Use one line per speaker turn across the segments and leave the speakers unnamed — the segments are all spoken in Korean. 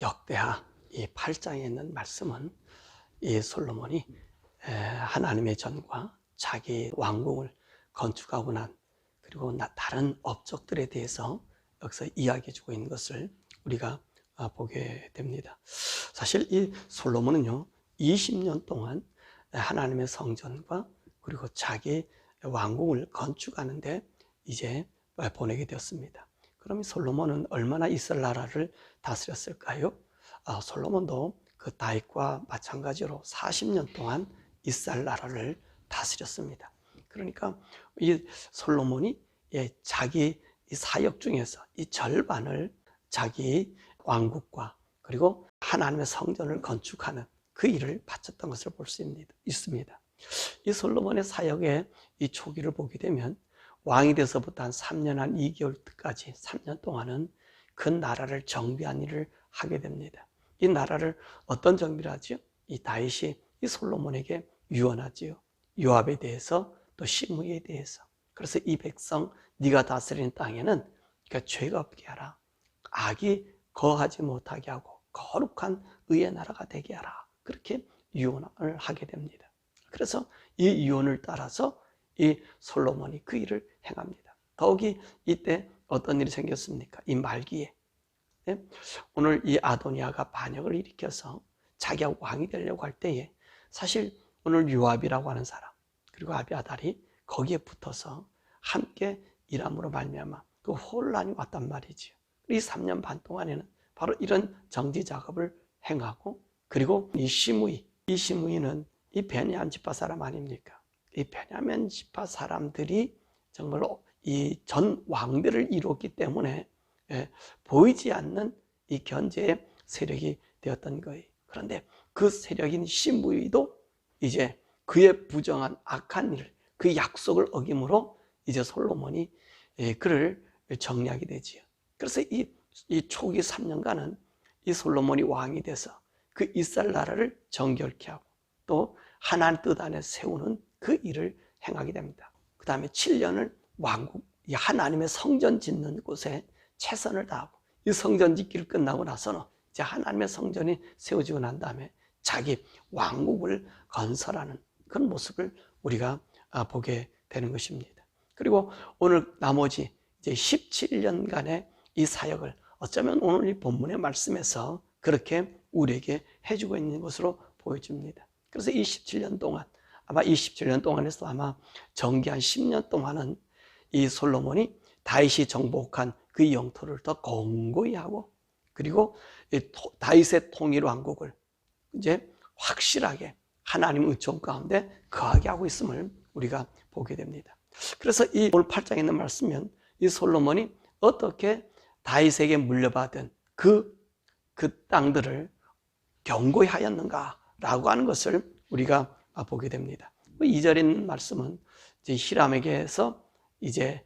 역대하 이 8장에 있는 말씀은 이 솔로몬이 하나님의 전과 자기 왕궁을 건축하고 난 그리고 다른 업적들에 대해서 여기서 이야기해 주고 있는 것을 우리가 보게 됩니다. 사실 이 솔로몬은요 20년 동안 하나님의 성전과 그리고 자기 왕궁을 건축하는데 이제 보내게 되었습니다. 그럼 솔로몬은 얼마나 이스라엘 나라를 다스렸을까요? 솔로몬도 그 다윗과 마찬가지로 40년 동안 이스라엘 나라를 다스렸습니다. 그러니까 이 솔로몬이 자기 사역 중에서 이 절반을 자기 왕국과 그리고 하나님의 성전을 건축하는 그 일을 바쳤던 것을 볼 수 있습니다. 이 솔로몬의 사역의 이 초기를 보게 되면 왕이 돼서부터 한 3년 한 2개월까지 3년 동안은 그 나라를 정비한 일을 하게 됩니다. 이 나라를 어떤 정비를 하죠? 이 다윗이 이 솔로몬에게 유언하지요. 요압에 대해서 또 시므이에 대해서. 그래서 이 백성 네가 다스리는 땅에는 그러니까 죄가 없게 하라. 악이 거하지 못하게 하고 거룩한 의의 나라가 되게 하라. 그렇게 유언을 하게 됩니다. 그래서 이 유언을 따라서 이 솔로몬이 그 일을 행합니다. 더욱이 이때 어떤 일이 생겼습니까? 이 말기에 오늘 이 아도니아가 반역을 일으켜서 자기가 왕이 되려고 할 때에 사실 오늘 요압이라고 하는 사람 그리고 아비아달이 거기에 붙어서 함께 일함으로 말미암아 그 혼란이 왔단 말이지요. 이 3년 반 동안에는 바로 이런 정지 작업을 행하고 그리고 이 시므이는 이 베냐민 지파 사람 아닙니까? 이 베냐민 지파 사람들이 정말로 이 전 왕들을 이뤘기 때문에 보이지 않는 이 견제의 세력이 되었던 거예요. 그런데 그 세력인 시므이도 이제 그의 부정한 악한 일, 그 약속을 어김으로 이제 솔로몬이 그를 정리하게 되지요. 그래서 이 초기 3년간은 이 솔로몬이 왕이 돼서 그 이스라엘 나라를 정결케 하고 또 하나님 뜻 안에 세우는 그 일을 행하게 됩니다. 그 다음에 7년을 왕국, 하나님의 성전 짓는 곳에 최선을 다하고 이 성전 짓기를 끝나고 나서는 이제 하나님의 성전이 세워지고 난 다음에 자기 왕국을 건설하는 그런 모습을 우리가 보게 되는 것입니다. 그리고 오늘 나머지 이제 17년간의 이 사역을 어쩌면 오늘 이 본문의 말씀에서 그렇게 우리에게 해주고 있는 것으로 보여집니다. 그래서 이 17년 동안 아마 이 17년 동안에서 아마 정기 한 10년 동안은 이 솔로몬이 다윗이 정복한 그 영토를 더 공고히 하고 그리고 다윗의 통일 왕국을 이제 확실하게 하나님 은총 가운데 거하게 하고 있음을 우리가 보게 됩니다. 그래서 이 오늘 8장에 있는 말씀은 이 솔로몬이 어떻게 다윗에게 물려받은 그 땅들을 견고히 하였는가라고 하는 것을 우리가 보게 됩니다. 2절에 있는 말씀은 이제 히람에게서 이제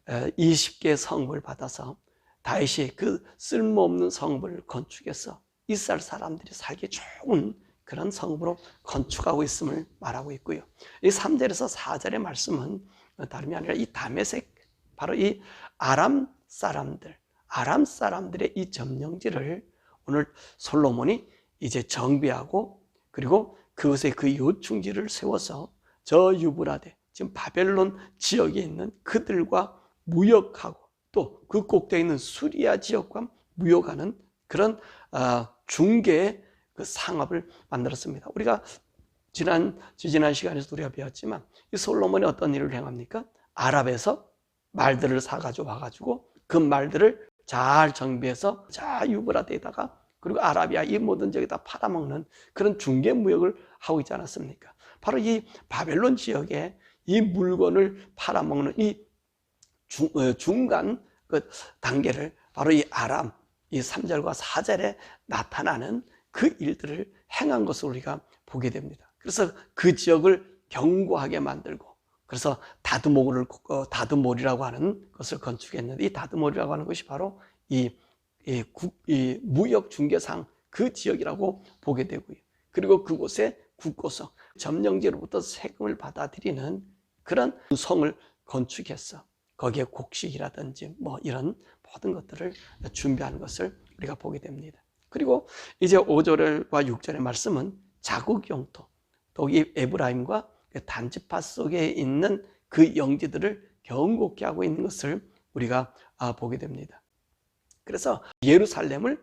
20개의 성읍을 받아서 다윗이 그 쓸모없는 성읍을 건축해서 이스라엘 사람들이 살기 좋은 그런 성읍으로 건축하고 있음을 말하고 있고요. 이 3절에서 4절의 말씀은 다름이 아니라 이 다메섹, 바로 이 아람 사람들의 이 점령지를 오늘 솔로몬이 이제 정비하고 그리고 그것에 그 요충지를 세워서 저 유브라데 지금 바벨론 지역에 있는 그들과 무역하고 또 그 꼭대에 있는 수리아 지역과 무역하는 그런 중개의 그 상업을 만들었습니다. 우리가 지난 시간에서 우리가 배웠지만 이 솔로몬이 어떤 일을 행합니까? 아랍에서 말들을 사가지고 와가지고 그 말들을 잘 정비해서 자 유브라데에다가 그리고 아라비아 이 모든 지역에다 팔아먹는 그런 중개 무역을 하고 있지 않았습니까? 바로 이 바벨론 지역에 이 물건을 팔아먹는 이 중간 그 단계를 바로 이 아람, 이 3절과 4절에 나타나는 그 일들을 행한 것을 우리가 보게 됩니다. 그래서 그 지역을 견고하게 만들고 그래서 다드몰이라고 하는 것을 건축했는데 이 다드몰이라고 하는 것이 바로 이 무역 중개상 그 지역이라고 보게 되고요. 그리고 그곳에 국고성, 점령지로부터 세금을 받아들이는 그런 성을 건축해서 거기에 곡식이라든지 뭐 이런 모든 것들을 준비하는 것을 우리가 보게 됩니다. 그리고 이제 5절과 6절의 말씀은 자국 영토, 또 이 에브라임과 단지파 속에 있는 그 영지들을 견고케 하고 있는 것을 우리가 보게 됩니다. 그래서 예루살렘을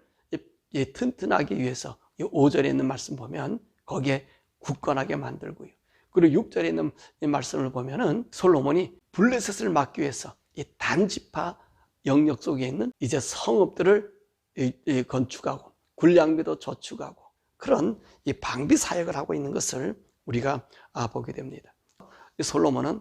튼튼하게 위해서 5절에 있는 말씀 보면 거기에 굳건하게 만들고요. 그리고 6절에 있는 말씀을 보면은 솔로몬이 블레셋을 막기 위해서 이 단지파 영역 속에 있는 이제 성읍들을 건축하고 군량비도 저축하고 그런 이 방비 사역을 하고 있는 것을 우리가 보게 됩니다. 솔로몬은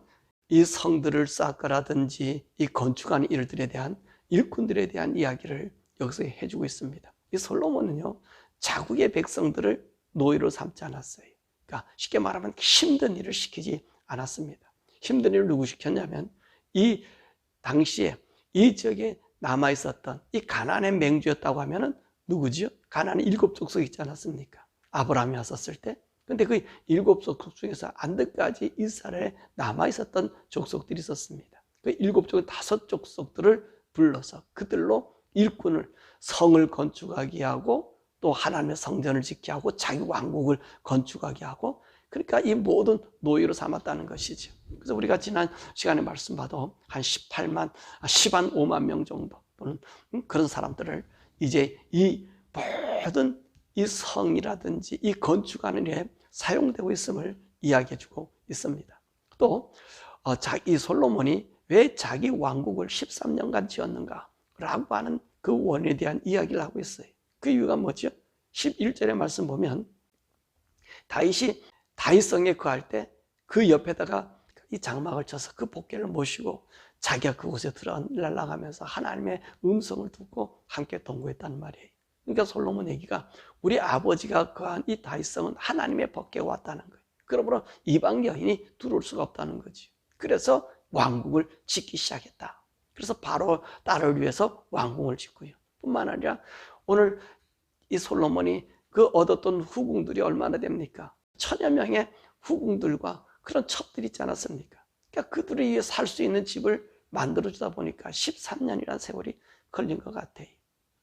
이 성들을 쌓거라든지 이 건축하는 일들에 대한 일꾼들에 대한 이야기를 여기서 해주고 있습니다. 이 솔로몬은요, 자국의 백성들을 노예로 삼지 않았어요. 그러니까 쉽게 말하면 힘든 일을 시키지 않았습니다. 힘든 일을 누구 시켰냐면 이 당시에 이 지역에 남아 있었던 이 가나안의 맹주였다고 하면은 누구지요? 가나안의 7족속 있지 않았습니까? 아브라함이 왔었을 때. 근데 그 7족속 중에서 안드까지 이스라엘에 남아 있었던 족속들이 있었습니다. 그 7족의 5족속들을 불러서 그들로 일꾼을 성을 건축하게 하고 또 하나님의 성전을 짓게 하고 자기 왕국을 건축하게 하고 그러니까 이 모든 노예로 삼았다는 것이죠. 그래서 우리가 지난 시간에 말씀 봐도 한 10만 5만 명 정도 또는 그런 사람들을 이제 이 모든 이 성이라든지 이 건축하는 일에 사용되고 있음을 이야기해주고 있습니다. 또 이 솔로몬이 왜 자기 왕국을 13년간 지었는가 라고 하는 그 원인에 대한 이야기를 하고 있어요. 그 이유가 뭐죠? 11절의 말씀 보면 다윗이 다윗성에 거할 때 그 옆에다가 이 장막을 쳐서 그 복궤를 모시고 자기가 그곳에 들어가면서 하나님의 음성을 듣고 함께 동거했단 말이에요. 그러니까 솔로몬 얘기가 우리 아버지가 거한 이 다윗성은 하나님의 법궤가 왔다는 거예요. 그러므로 이방 여인이 들어올 수가 없다는 거지. 그래서 왕국을 짓기 시작했다. 그래서 바로 딸을 위해서 왕궁을 짓고요. 뿐만 아니라 오늘 이 솔로몬이 그 얻었던 후궁들이 얼마나 됩니까? 1000여 명의 후궁들과 그런 첩들이 있지 않았습니까? 그러니까 그들을 위해 살 수 있는 집을 만들어주다 보니까 13년이라는 세월이 걸린 것 같아요.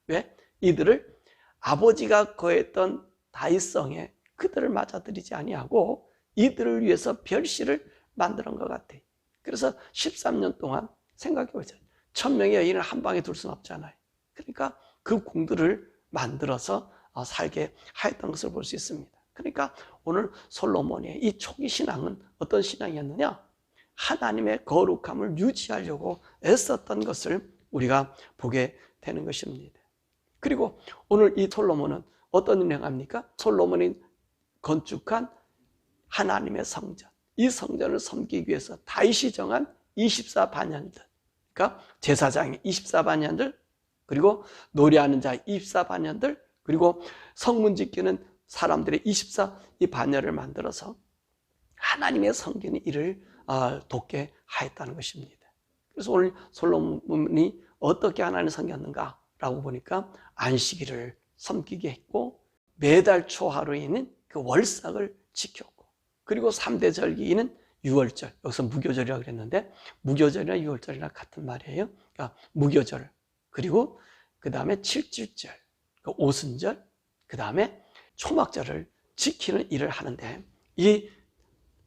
왜? 이들을 아버지가 거했던 다윗성에 그들을 맞아들이지 아니하고 이들을 위해서 별실을 만드는 것 같아요. 그래서 13년 동안 생각해 보세요. 1000명의 여인을 한 방에 둘 수는 없잖아요. 그러니까 그 궁들을 만들어서 살게 하였던 것을 볼 수 있습니다. 그러니까 오늘 솔로몬의 이 초기 신앙은 어떤 신앙이었느냐? 하나님의 거룩함을 유지하려고 애썼던 것을 우리가 보게 되는 것입니다. 그리고 오늘 이 솔로몬은 어떤 일을 행합니까? 솔로몬이 건축한 하나님의 성전, 이 성전을 섬기기 위해서 다윗이 정한 24반야들, 그러니까 제사장이 24반야들, 그리고 노래하는 자 24반야들, 그리고 성문 짓기는 사람들의 24반야를 만들어서 하나님의 섬기는 일을 돕게 하였다는 것입니다. 그래서 오늘 솔로몬이 어떻게 하나님을 섬겼는가 라고 보니까 안식일을 섬기게 했고 매달 초하루에는 그 월삭을 지켰고 그리고 3대 절기는 6월절, 여기서 무교절이라고 그랬는데 무교절이나 6월절이나 같은 말이에요. 그러니까 무교절, 그리고 그 다음에 7.7절, 오순절, 그 다음에 초막절을 지키는 일을 하는데 이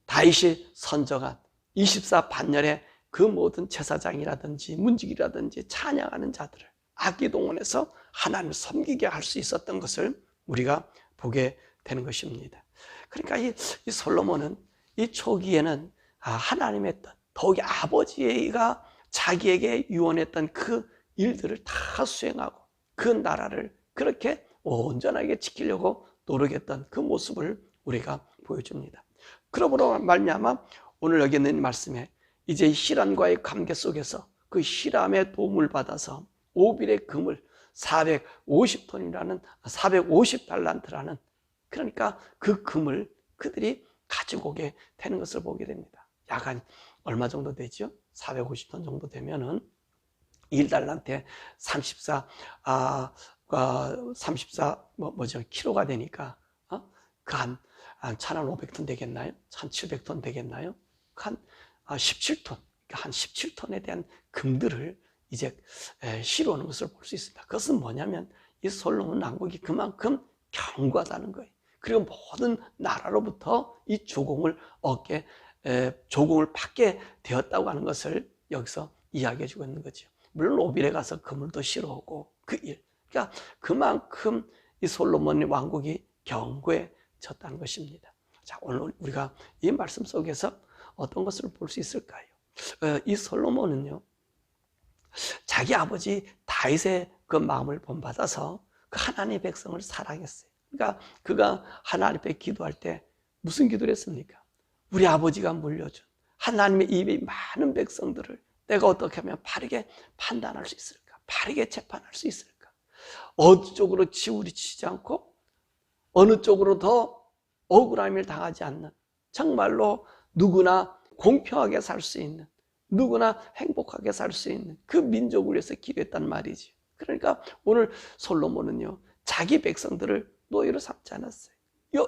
다윗이 선정한 24반열의 그 모든 제사장이라든지 문지기라든지 찬양하는 자들을 악기동원해서 하나님을 섬기게 할 수 있었던 것을 우리가 보게 되는 것입니다. 그러니까 이 솔로몬은 이 초기에는 하나님의 뜻, 더욱이 아버지가 자기에게 유언했던 그 일들을 다 수행하고 그 나라를 그렇게 온전하게 지키려고 노력했던 그 모습을 우리가 보여줍니다. 그러므로 말미암아 오늘 여기 있는 말씀에 이제 히람과의 관계 속에서 그 히람의 도움을 받아서 오빌의 금을 450톤이라는 450달란트라는 그러니까 그 금을 그들이 가지고 오게 되는 것을 보게 됩니다. 약 한 얼마 정도 되죠? 450톤 정도 되면은 1달란트에 34 키로가 되니까 그 한 1,500톤 되겠나요? 1,700톤 되겠나요? 한 17톤, 그러니까 한 17톤에 대한 금들을 이제 실어오는 것을 볼 수 있습니다. 그것은 뭐냐면 이 솔로몬 왕국이 그만큼 견고하다는 거예요. 그리고 모든 나라로부터 이 조공을 받게 되었다고 하는 것을 여기서 이야기해 주고 있는 거죠. 물론 오빌에 가서 그물도 실어오고 그 일. 그러니까 그만큼 이 솔로몬 왕국이 견고해졌다는 것입니다. 자, 오늘 우리가 이 말씀 속에서 어떤 것을 볼 수 있을까요? 이 솔로몬은요, 자기 아버지 다윗의 그 마음을 본받아서 그 하나님의 백성을 사랑했어요. 그러니까 그가 하나님 앞에 기도할 때 무슨 기도를 했습니까? 우리 아버지가 물려준 하나님의 입에 많은 백성들을 내가 어떻게 하면 바르게 판단할 수 있을까? 바르게 재판할 수 있을까? 어느 쪽으로 치우치지 않고 어느 쪽으로 더 억울함을 당하지 않는, 정말로 누구나 공평하게 살 수 있는, 누구나 행복하게 살 수 있는 그 민족을 위해서 기도했단 말이지. 그러니까 오늘 솔로몬은요, 자기 백성들을 노예로 삼지 않았어요.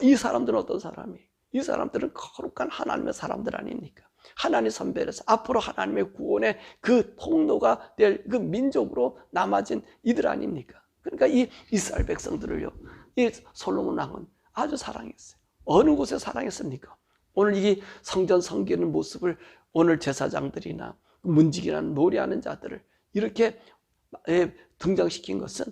이 사람들은 어떤 사람이에요? 이 사람들은 거룩한 하나님의 사람들 아닙니까? 하나님 선별해서 앞으로 하나님의 구원의 그 통로가 될 그 민족으로 남아진 이들 아닙니까? 그러니까 이 이스라엘 백성들을요, 이 솔로몬 왕은 아주 사랑했어요. 어느 곳에 사랑했습니까? 오늘 이 성전 섬기는 모습을 오늘 제사장들이나 문지기나 노래하는 자들을 이렇게 등장시킨 것은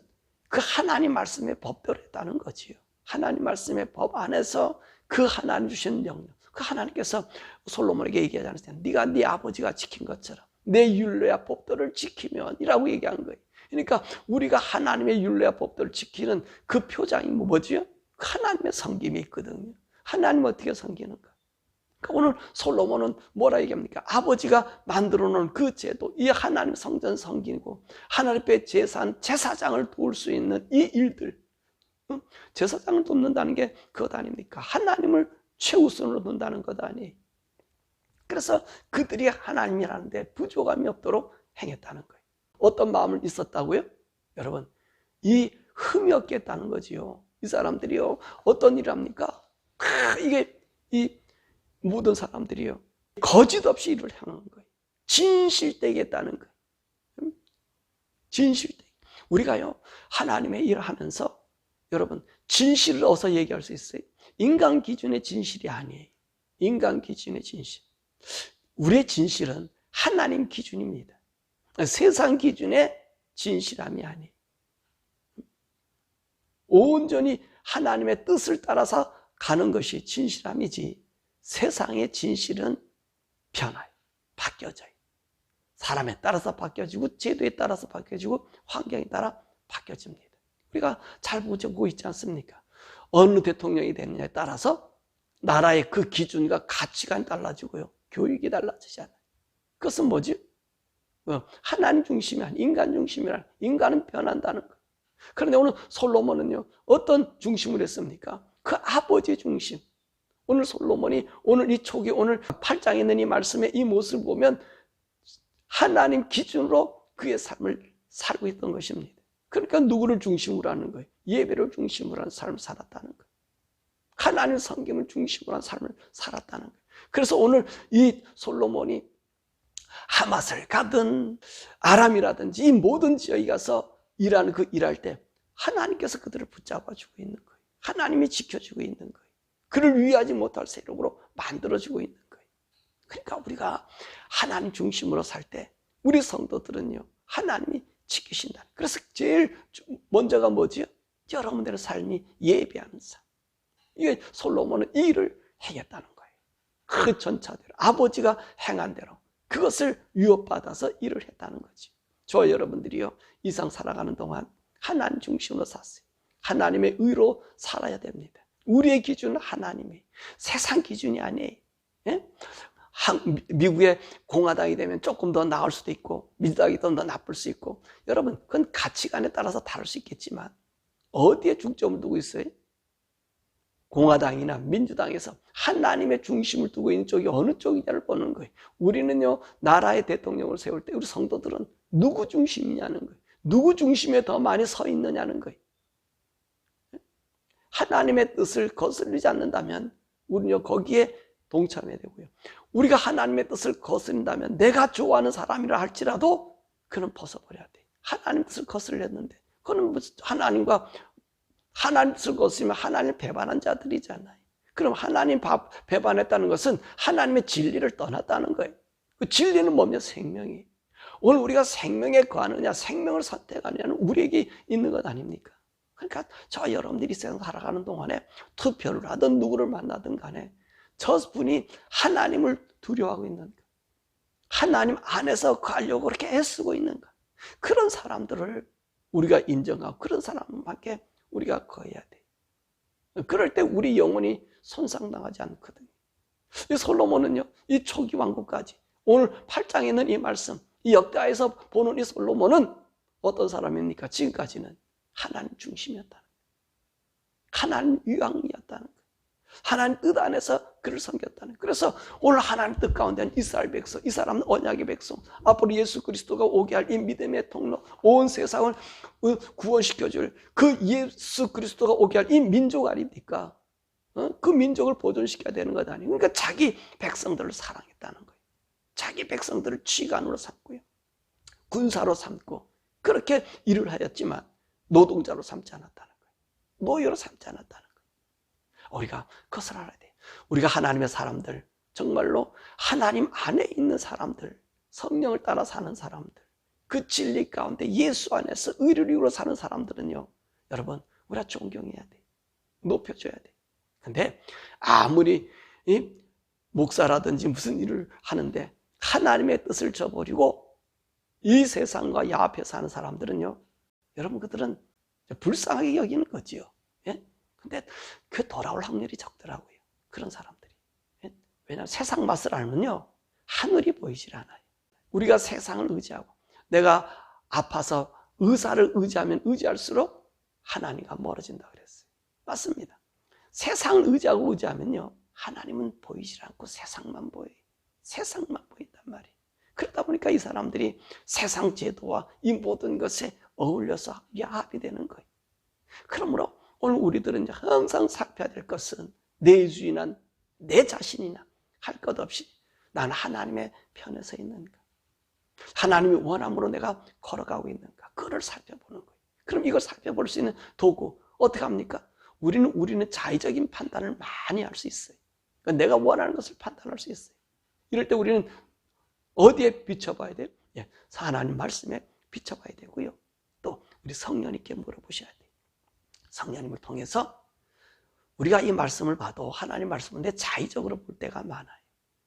그 하나님 말씀의 법대로 했다는 거지요. 하나님 말씀의 법 안에서 그 하나님 주신 명령, 그 하나님께서 솔로몬에게 얘기하지 않았어요. 네가 네 아버지가 지킨 것처럼 내 율례와 법도를 지키면 이라고 얘기한 거예요. 그러니까 우리가 하나님의 율례와 법도를 지키는 그 표장이 뭐지요? 하나님의 섬김이 있거든요. 하나님 어떻게 섬기는가? 그러니까 오늘 솔로몬은 뭐라 얘기합니까? 아버지가 만들어 놓은 그 제도, 이 하나님 성전 섬기고 하나님 앞에 제사장을 도울 수 있는 이 일들, 제사장을 돕는다는 게 그것 아닙니까? 하나님을 최우선으로 둔다는 것 아니에요. 그래서 그들이 하나님이라는데 부족함이 없도록 행했다는 거예요. 어떤 마음을 있었다고요? 여러분, 이 흠이 없겠다는 거지요. 이 사람들이요, 어떤 일을 합니까? 이게 이 모든 사람들이요, 거짓 없이 일을 하는 거예요. 진실되게 했다는 거예요. 진실되게. 우리가요, 하나님의 일을 하면서 여러분, 진실을 어디서 얘기할 수 있어요? 인간 기준의 진실이 아니에요. 인간 기준의 진실. 우리의 진실은 하나님 기준입니다. 세상 기준의 진실함이 아니에요. 온전히 하나님의 뜻을 따라서 가는 것이 진실함이지, 세상의 진실은 변화요. 바뀌어져요. 사람에 따라서 바뀌어지고 제도에 따라서 바뀌어지고 환경에 따라 바뀌어집니다. 우리가 잘 보고 있지 않습니까? 어느 대통령이 되느냐에 따라서 나라의 그 기준과 가치관이 달라지고요, 교육이 달라지잖아요. 그것은 뭐지? 하나님 중심이 아닌 인간 중심이라. 인간은 변한다는 거예요. 그런데 오늘 솔로몬은요, 어떤 중심을 했습니까? 그 아버지의 중심. 오늘 솔로몬이 오늘 이 초기 오늘 8장에 있는 이 말씀의 이 모습을 보면 하나님 기준으로 그의 삶을 살고 있던 것입니다. 그러니까 누구를 중심으로 하는 거예요? 예배를 중심으로 한 삶을 살았다는 거예요. 하나님 섬김을 중심으로 한 삶을 살았다는 거예요. 그래서 오늘 이 솔로몬이 하맛을 가든 아람이라든지 이 모든 지역에 가서 일하는 그 일할 때 하나님께서 그들을 붙잡아주고 있는 거예요. 하나님이 지켜주고 있는 거예요. 그를 위하지 못할 세력으로 만들어주고 있는 거예요. 그러니까 우리가 하나님 중심으로 살 때 우리 성도들은요, 하나님이 지키신다. 그래서 제일 먼저가 뭐지요? 여러분들의 삶이 예배하는 삶. 이게 솔로몬은 이 일을 행했다는 거예요. 그 전차대로 아버지가 행한 대로 그것을 유업받아서 일을 했다는 거지. 저 여러분들이요, 이 상 살아가는 동안 하나님 중심으로 샀어요. 하나님의 의로 살아야 됩니다. 우리의 기준은 하나님이, 세상 기준이 아니에요. 예? 미국의 공화당이 되면 조금 더 나을 수도 있고 민주당이 더 나쁠 수 있고, 여러분 그건 가치관에 따라서 다를 수 있겠지만 어디에 중점을 두고 있어요? 공화당이나 민주당에서 하나님의 중심을 두고 있는 쪽이 어느 쪽이냐를 보는 거예요. 우리는요, 나라의 대통령을 세울 때 우리 성도들은 누구 중심이냐는 거예요. 누구 중심에 더 많이 서 있느냐는 거예요. 하나님의 뜻을 거스르지 않는다면 우리는 거기에 동참해야 되고요. 우리가 하나님의 뜻을 거스른다면 내가 좋아하는 사람이라 할지라도 그는 벗어버려야 돼. 하나님의 뜻을 거스르렸는데 그건 하나님과 하나님 쓸 것이면 하나님을 배반한 자들이잖아요. 그럼 하나님 배반했다는 것은 하나님의 진리를 떠났다는 거예요. 그 진리는 뭐냐? 생명이. 오늘 우리가 생명에 거하느냐, 생명을 선택하느냐는 우리에게 있는 것 아닙니까? 그러니까 저와 여러분들이 세상 살아가는 동안에 투표를 하든 누구를 만나든 간에 저분이 하나님을 두려워하고 있는가, 하나님 안에서 가려고 그렇게 애쓰고 있는가, 그런 사람들을 우리가 인정하고 그런 사람밖에 우리가 거해야 돼. 그럴 때 우리 영혼이 손상당하지 않거든요. 이 솔로몬은요, 이 초기 왕국까지 오늘 8장에 있는 이 말씀, 이 역대하에서 보는 이 솔로몬은 어떤 사람입니까? 지금까지는 하나님 중심이었다는 거예요. 하나님 유황이었다는 거예요. 하나님 뜻 안에서 그를 섬겼다는 거예요. 그래서 오늘 하나님 뜻 가운데는 이스라엘 백성, 이 사람은 언약의 백성, 앞으로 예수 그리스도가 오게 할 이 믿음의 통로, 온 세상을 구원시켜줄 그 예수 그리스도가 오게 할 이 민족 아닙니까? 그 민족을 보존시켜야 되는 것 아니에요. 그러니까 자기 백성들을 사랑했다는 거예요. 자기 백성들을 쥐간으로 삼고요, 군사로 삼고 그렇게 일을 하였지만 노동자로 삼지 않았다는 거예요. 노예로 삼지 않았다는 거예요. 우리가 그것을 알아야 돼요. 우리가 하나님의 사람들, 정말로 하나님 안에 있는 사람들, 성령을 따라 사는 사람들, 그 진리 가운데 예수 안에서 의를 이루어 사는 사람들은요, 여러분 우리가 존경해야 돼요. 높여줘야 돼요. 근데 아무리 목사라든지 무슨 일을 하는데 하나님의 뜻을 저버리고 이 세상과 이 앞에 사는 사람들은요, 여러분 그들은 불쌍하게 여기는 거지요. 예? 근데 그 돌아올 확률이 적더라고요. 그런 사람들이. 예? 왜냐하면 세상 맛을 알면요, 하늘이 보이질 않아요. 우리가 세상을 의지하고 내가 아파서 의사를 의지하면 의지할수록 하나님과 멀어진다 그랬어요. 맞습니다. 세상을 의지하고 의지하면요, 하나님은 보이질 않고 세상만 보여요. 세상만 보인단 말이에요. 그러다 보니까 이 사람들이 세상 제도와 이 모든 것에 어울려서 야합이 되는 거예요. 그러므로 오늘 우리들은 항상 살펴야 될 것은 내 주인은 내 자신이나 할 것 없이 난 하나님의 편에 서 있는가, 하나님의 원함으로 내가 걸어가고 있는가, 그걸 살펴보는 거예요. 그럼 이걸 살펴볼 수 있는 도구 어떻게 합니까? 우리는 자의적인 판단을 많이 할 수 있어요. 그러니까 내가 원하는 것을 판단할 수 있어요. 이럴 때 우리는 어디에 비춰봐야 돼요? 예, 하나님 말씀에 비춰봐야 되고요. 또 우리 성령님께 물어보셔야 돼요. 성령님을 통해서 우리가 이 말씀을 봐도 하나님 말씀은 내 자의적으로 볼 때가 많아요.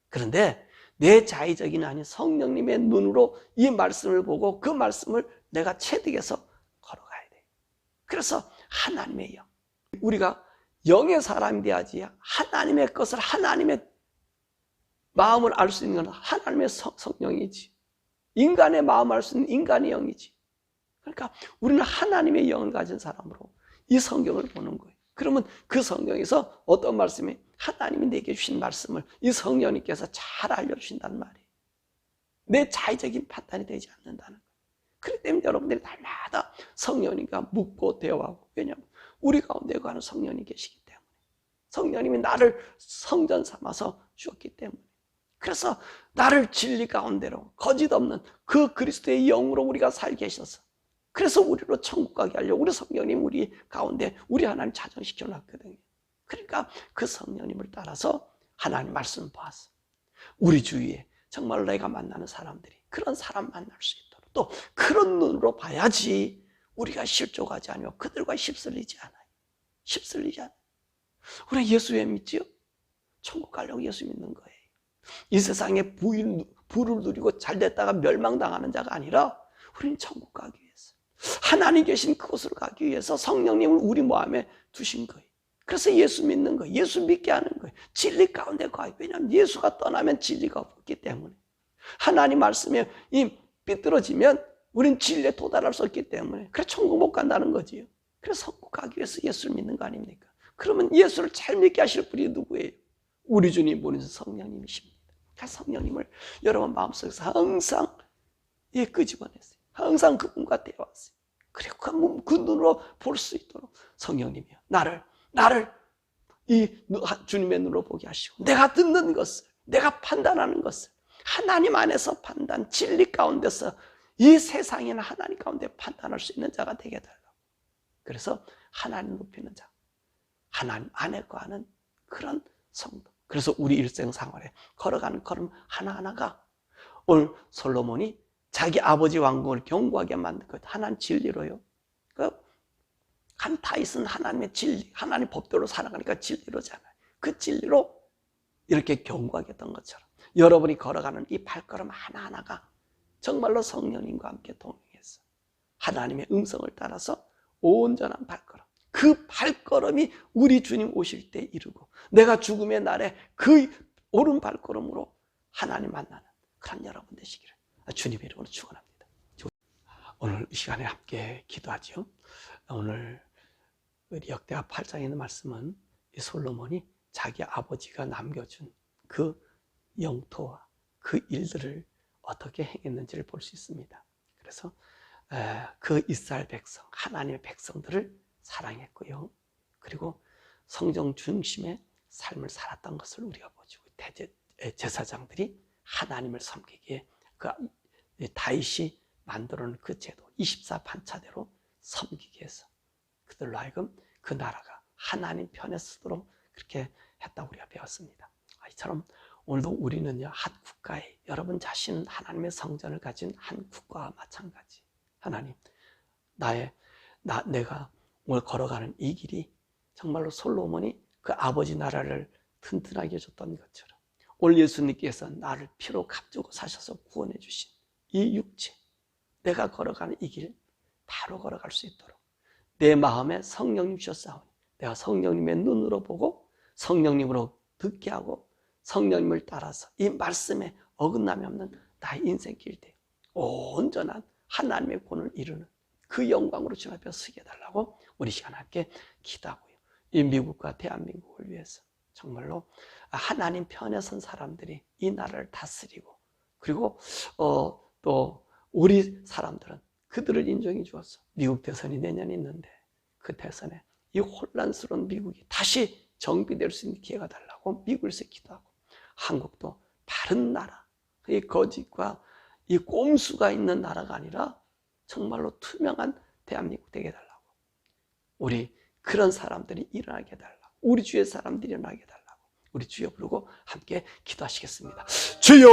그런데 내 자의적이 아닌 성령님의 눈으로 이 말씀을 보고 그 말씀을 내가 체득해서 걸어가야 돼요. 그래서 하나님의 영, 우리가 영의 사람이 돼야지 하나님의 것을, 하나님의 마음을 알 수 있는 건 하나님의 성령이지, 인간의 마음을 알 수 있는 인간의 영이지. 그러니까 우리는 하나님의 영을 가진 사람으로 이 성경을 보는 거예요. 그러면 그 성경에서 어떤 말씀이, 하나님이 내게 주신 말씀을 이 성령님께서 잘 알려주신다는 말이에요. 내 자의적인 판단이 되지 않는다는 거예요. 그렇기 때문에 여러분들이 날마다 성령님과 묻고 대화하고, 왜냐하면 우리 가운데 가는 성령이 계시기 때문에, 성령님이 나를 성전 삼아서 주었기 때문에, 그래서 나를 진리 가운데로 거짓 없는 그 그리스도의 영으로 우리가 살게 하셔서, 그래서 우리로 천국 가게 하려고 우리 성령님 우리 가운데 우리 하나님 자정시켜 놨거든요. 그러니까 그 성령님을 따라서 하나님 말씀 봐서 우리 주위에 정말 내가 만나는 사람들이 그런 사람 만날 수 있도록, 또 그런 눈으로 봐야지 우리가 실족하지 않으며 그들과 휩쓸리지 않아요. 휩쓸리지 않아요. 우리가 예수 왜 믿지요? 천국 가려고 예수 믿는 거예요. 이 세상에 부를 누리고 잘됐다가 멸망당하는 자가 아니라 우리는 천국 가기 위해서, 하나님 계신 그곳으로 가기 위해서 성령님을 우리 마음에 두신 거예요. 그래서 예수 믿는 거예요. 예수 믿게 하는 거예요. 진리 가운데 가요. 왜냐하면 예수가 떠나면 진리가 없기 때문에, 하나님 말씀에 삐뚤어지면 우린 진리에 도달할 수 없기 때문에, 그래서 천국 못 간다는 거지요. 그래서 천국 가기 위해서 예수를 믿는 거 아닙니까? 그러면 예수를 잘 믿게 하실 분이 누구예요? 우리 주님 보내신 성령님이십니다. 그 성령님을 여러분 마음속에서 항상 끄집어냈어요. 항상 그분과 대화했어요. 그리고 그 눈으로 볼 수 있도록 성령님이요, 나를 이 주님의 눈으로 보게 하시고, 내가 듣는 것을, 내가 판단하는 것을 하나님 안에서 판단, 진리 가운데서 이 세상에는 하나님 가운데 판단할 수 있는 자가 되게 해달라고. 그래서 하나님 높이는 자, 하나님 안에 거하는 그런 성도. 그래서 우리 일생생활에 걸어가는 걸음 하나하나가 오늘 솔로몬이 자기 아버지 왕궁을 견고하게 만든 것, 하나님 진리로요. 한 다윗은 하나님의 진리, 하나님 법대로 살아가니까 진리로잖아요. 그 진리로 이렇게 견고하게 했던 것처럼 여러분이 걸어가는 이 발걸음 하나하나가 정말로 성령님과 함께 동행해서 하나님의 음성을 따라서 온전한 발걸음, 그 발걸음이 우리 주님 오실 때 이루고 내가 죽음의 날에 그 옳은 발걸음으로 하나님 만나는 그런 여러분 되시기를 주님의 이름으로 축원합니다. 오늘 이 시간에 함께 기도하죠. 오늘 역대하 8장에 있는 말씀은 이 솔로몬이 자기 아버지가 남겨준 그 영토와 그 일들을 어떻게 행했는지를 볼 수 있습니다. 그래서 그 이스라엘 백성, 하나님의 백성들을 사랑했고요. 그리고 성정 중심의 삶을 살았던 것을 우리가 보죠. 제사장들이 하나님을 섬기기에 그 다윗이 만들어놓은 그 제도 24반차대로 섬기기 위해서 그들로 하여금 그 나라가 하나님 편에 서도록 그렇게 했다고 우리가 배웠습니다. 이처럼 오늘도 우리는요, 한 국가에 여러분 자신은 하나님의 성전을 가진 한 국가와 마찬가지. 하나님, 내가 오늘 걸어가는 이 길이 정말로 솔로몬이 그 아버지 나라를 튼튼하게 해줬던 것처럼 오늘 예수님께서 나를 피로 값주고 사셔서 구원해 주신 이 육체, 내가 걸어가는 이 길 바로 걸어갈 수 있도록 내 마음에 성령님 주셨사오니 내가 성령님의 눈으로 보고 성령님으로 듣게 하고 성령님을 따라서 이 말씀에 어긋남이 없는 나의 인생길 때 온전한 하나님의 본을 이루는 그 영광으로 주님 앞에 서게 해달라고 우리 시간 함께 기도하고요. 이 미국과 대한민국을 위해서 정말로 하나님 편에 선 사람들이 이 나라를 다스리고 그리고 또 우리 사람들은 그들을 인정해 주었어. 미국 대선이 내년에 있는데 그 대선에 이 혼란스러운 미국이 다시 정비될 수 있는 기회가 달라고 미국에서 기도하고 한국도 다른 나라, 이 거짓과 이 꼼수가 있는 나라가 아니라 정말로 투명한 대한민국 되게 해달라고 우리 그런 사람들이 일어나게 해달라고 우리 주의 사람들이 일어나게 해달라고 우리 주여 부르고 함께 기도하시겠습니다. 주여